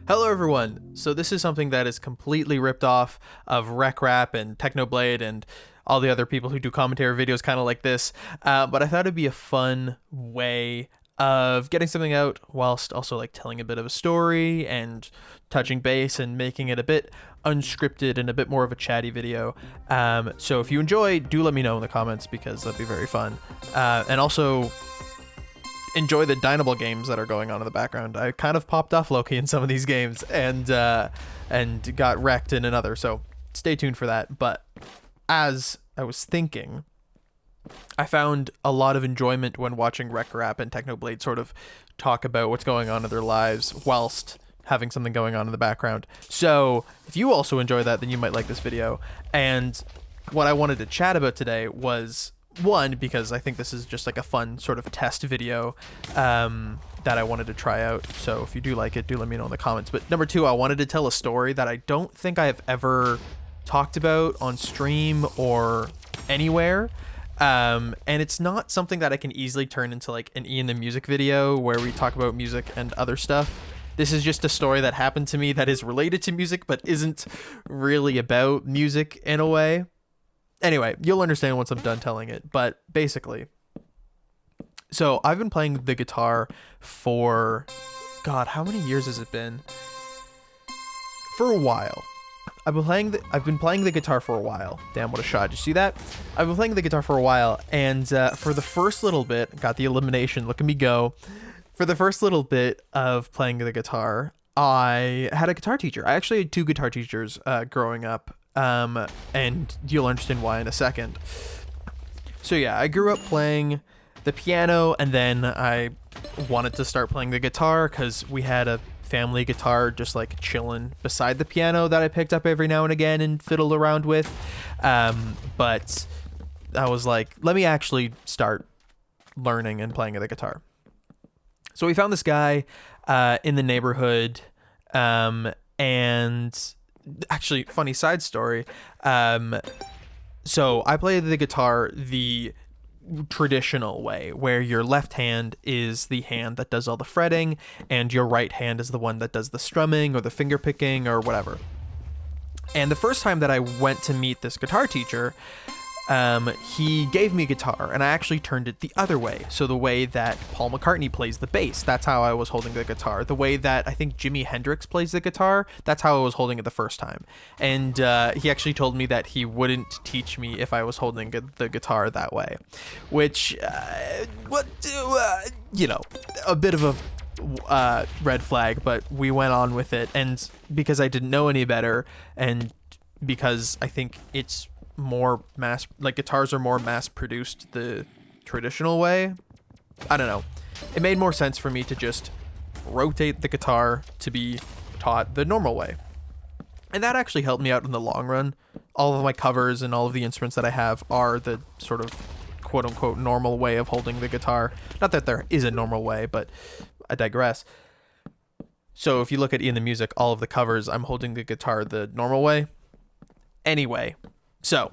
Hello everyone! So this is something that is completely ripped off of RecRap and Technoblade and all the other people who do commentary videos kind of like this, but I thought it'd be a fun way of getting something out whilst also like telling a bit of a story and touching base and making it a bit unscripted and a bit more of a chatty video. So if you enjoy, do let me know in the comments because that'd be very fun. And also enjoy the Dynable games that are going on in the background. I kind of popped off Loki in some of these games and got wrecked in another, so stay tuned for that. But as I was thinking, I found a lot of enjoyment when watching RecRap and Technoblade sort of talk about what's going on in their lives whilst having something going on in the background. So if you also enjoy that, then you might like this video. And what I wanted to chat about today was, one, because I think this is just like a fun sort of test video that I wanted to try out. So if you do like it, do let me know in the comments. But number two, I wanted to tell a story that I don't think I have ever talked about on stream or anywhere. And it's not something that I can easily turn into like an Ian the Music video where we talk about music and other stuff. This is just a story that happened to me that is related to music but isn't really about music in a way. Anyway, you'll understand once I'm done telling it, but basically, so I've been playing the guitar for, God, how many years has it been? For a while. I've been playing the guitar for a while. Damn, what a shot. Did you see that? I've been playing the guitar for a while, and for the first little bit, got the elimination, look at me go. For the first little bit of playing the guitar, I had a guitar teacher. I actually had two guitar teachers growing up. And you'll understand why in a second. So yeah, I grew up playing the piano, and then I wanted to start playing the guitar because we had a family guitar just like chilling beside the piano that I picked up every now and again and fiddled around with. But I was like, let me actually start learning and playing the guitar. So we found this guy in the neighborhood, and actually, funny side story. So I play the guitar the traditional way, where your left hand is the hand that does all the fretting, and your right hand is the one that does the strumming or the finger picking or whatever. And the first time that I went to meet this guitar teacher, he gave me a guitar, and I actually turned it the other way. So the way that Paul McCartney plays the bass, that's how I was holding the guitar. The way that I think Jimi Hendrix plays the guitar, that's how I was holding it the first time. And he actually told me that he wouldn't teach me if I was holding the guitar that way, which, a bit of a red flag, but we went on with it. And because I didn't know any better, and because I think it's more guitars are more mass produced the traditional way, I don't know, it made more sense for me to just rotate the guitar to be taught the normal way. And that actually helped me out in the long run. All of my covers and all of the instruments that I have are the sort of quote unquote normal way of holding the guitar. Not that there is a normal way, but I digress. So if you look at Ian the Music, all of the covers, I'm holding the guitar the normal way. Anyway, so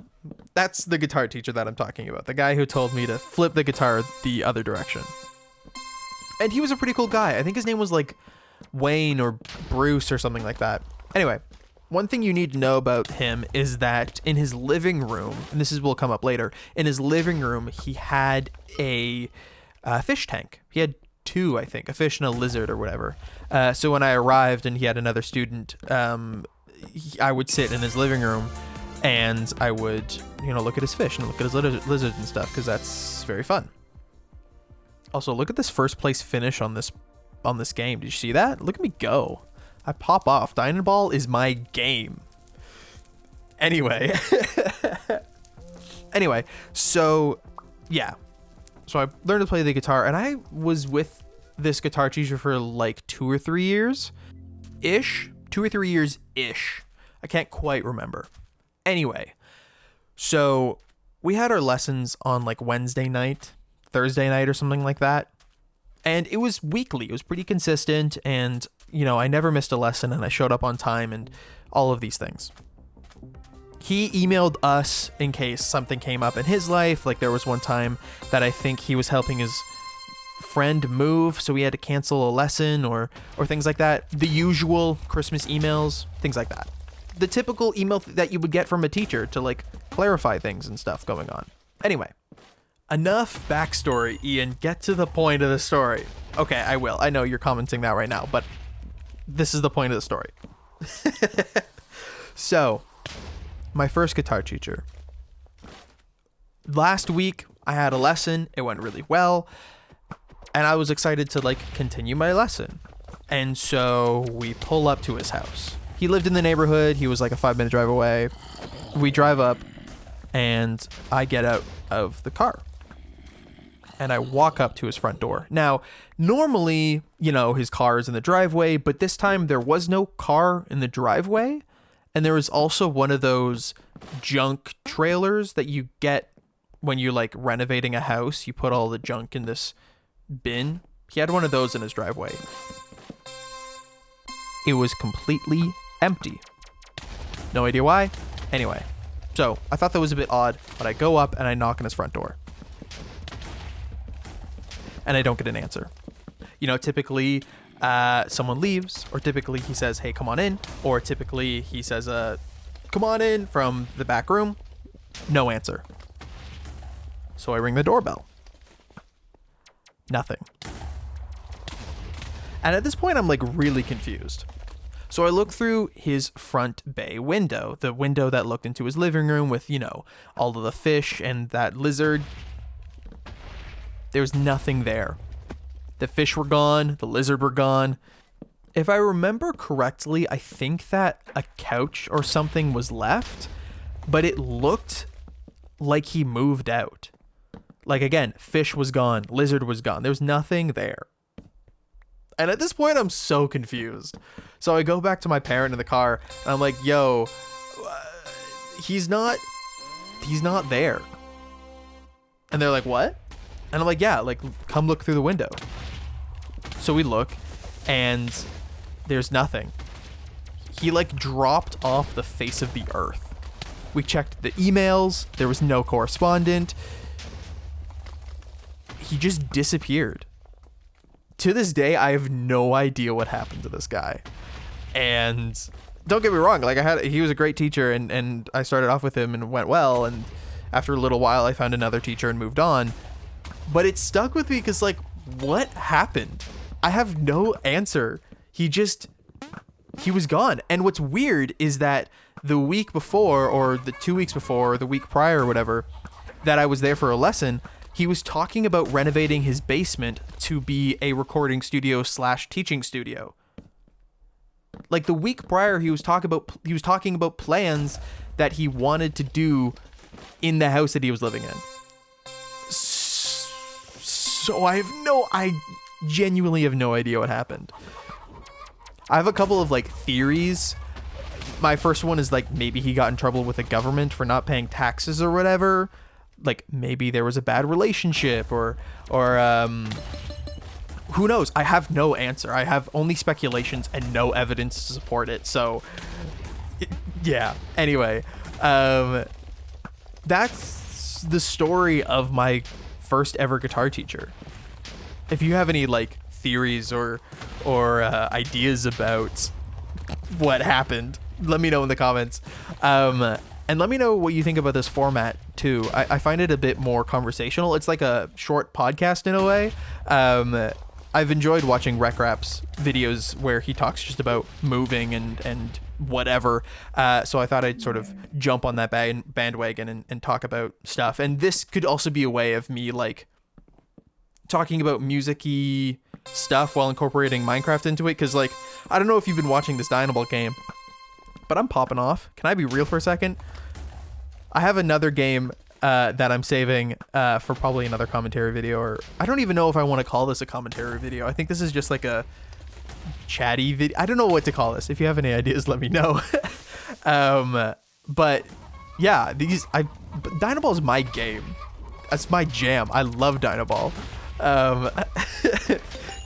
that's the guitar teacher that I'm talking about, the guy who told me to flip the guitar the other direction. And he was a pretty cool guy. I think his name was like Wayne or Bruce or something like that. Anyway, one thing you need to know about him is that in his living room, and will come up later, in his living room, he had a fish tank. He had two, I think, a fish and a lizard or whatever. So when I arrived and he had another student, I would sit in his living room and I would, look at his fish and look at his lizards and stuff, because that's very fun. Also, look at this first place finish on this game. Did you see that? Look at me go. I pop off. Dynaball is my game. Anyway. So yeah. So I learned to play the guitar, and I was with this guitar teacher for like 2 or 3 years ish. 2 or 3 years ish. I can't quite remember. Anyway, so we had our lessons on like Wednesday night, Thursday night or something like that. And it was weekly. It was pretty consistent. And, I never missed a lesson, and I showed up on time and all of these things. He emailed us in case something came up in his life. Like there was one time that I think he was helping his friend move, so we had to cancel a lesson or things like that. The usual Christmas emails, things like that. The typical email that you would get from a teacher to like clarify things and stuff going on. Anyway, enough backstory, Ian. Get to the point of the story. Okay, I will. I know you're commenting that right now, but this is the point of the story. So, my first guitar teacher. Last week, I had a lesson. It went really well. And I was excited to like continue my lesson. And so we pull up to his house. He lived in the neighborhood. He was like a 5-minute drive away. We drive up and I get out of the car and I walk up to his front door. Now, normally, you know, his car is in the driveway, but this time there was no car in the driveway. And there was also one of those junk trailers that you get when you're like renovating a house. You put all the junk in this bin. He had one of those in his driveway. It was completely empty. No idea why. Anyway, so I thought that was a bit odd, but I go up and I knock on his front door. And I don't get an answer. You know, typically someone leaves, or typically he says, hey, come on in, or typically he says, come on in from the back room. No answer. So I ring the doorbell. Nothing. And at this point, I'm like really confused. So I look through his front bay window, the window that looked into his living room with, you know, all of the fish and that lizard. There was nothing there. The fish were gone. The lizard were gone. If I remember correctly, I think that a couch or something was left, but it looked like he moved out. Like, again, fish was gone. Lizard was gone. There was nothing there. And at this point, I'm so confused. So I go back to my parent in the car and I'm like, yo, he's not there. And they're like, what? And I'm like, yeah, like, come look through the window. So we look and there's nothing. He like dropped off the face of the earth. We checked the emails. There was no correspondent. He just disappeared. To this day, I have no idea what happened to this guy. And don't get me wrong, like he was a great teacher and I started off with him and it went well. And after a little while, I found another teacher and moved on. But it stuck with me because like, what happened? I have no answer. He was gone. And what's weird is that the week before or the 2 weeks before or the week prior or whatever that I was there for a lesson, he was talking about renovating his basement to be a recording studio / teaching studio. Like the week prior, he was talking about plans that he wanted to do in the house that he was living in. So I genuinely have no idea what happened. I have a couple of like theories. My first one is like maybe he got in trouble with the government for not paying taxes or whatever. Like maybe there was a bad relationship or who knows? I have no answer. I have only speculations and no evidence to support it. So yeah. Anyway, that's the story of my first ever guitar teacher. If you have any like theories or ideas about what happened, let me know in the comments. And let me know what you think about this format too. I find it a bit more conversational. It's like a short podcast in a way. I've enjoyed watching RecRap's videos where he talks just about moving and whatever. So I thought I'd sort of jump on that bandwagon and talk about stuff. And this could also be a way of me like talking about music-y stuff while incorporating Minecraft into it. Cause like, I don't know if you've been watching this Dynaball game, but I'm popping off. Can I be real for a second? I have another game that I'm saving for probably another commentary video, or I don't even know if I want to call this a commentary video. I think this is just like a chatty video. I don't know what to call this. If you have any ideas, let me know. But yeah, Dynaball is my game. That's my jam. I love Dynaball.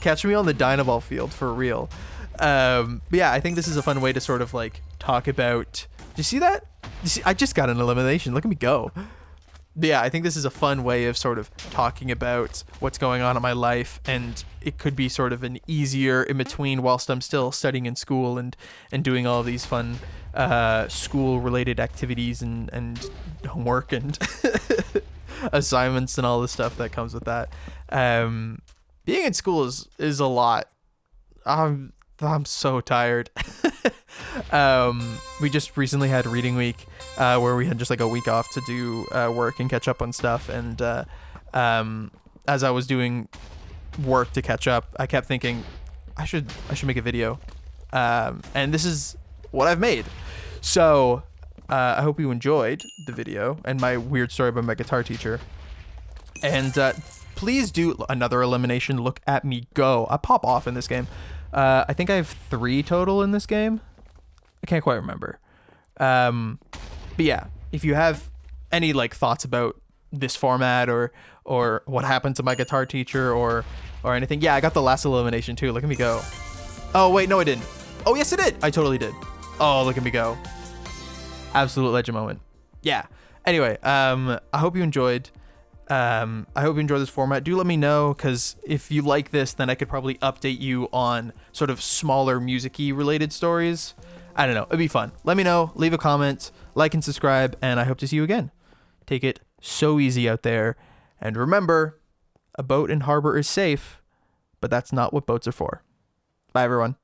Catch me on the Dynaball field for real. But yeah, I think this is a fun way to sort of like talk about. Do you see that? I just got an elimination. Look at me go. yeah, I think this is a fun way of sort of talking about what's going on in my life, and it could be sort of an easier in between whilst I'm still studying in school and doing all these fun school related activities and homework and assignments and all the stuff that comes with that. Being in school is a lot. I'm so tired. We just recently had reading week, where we had just like a week off to do work and catch up on stuff. And as I was doing work to catch up, I kept thinking I should make a video. And this is what I've made. So I hope you enjoyed the video and my weird story about my guitar teacher. And please do another elimination. Look at me go. I pop off in this game. I think I have 3 total in this game. I can't quite remember. But yeah, if you have any like thoughts about this format or what happened to my guitar teacher or anything, yeah, I got the last elimination too. Look at me go. Oh wait, no, I didn't. Oh yes, I did. I totally did. Oh, look at me go. Absolute legend moment. Yeah. Anyway, I hope you enjoyed. I hope you enjoy this format. Do let me know, because if you like this, then I could probably update you on sort of smaller music-y related stories. I don't know. It'd be fun. Let me know. Leave a comment, like and subscribe, and I hope to see you again. Take it so easy out there. And remember, a boat in harbor is safe, but that's not what boats are for. Bye, everyone.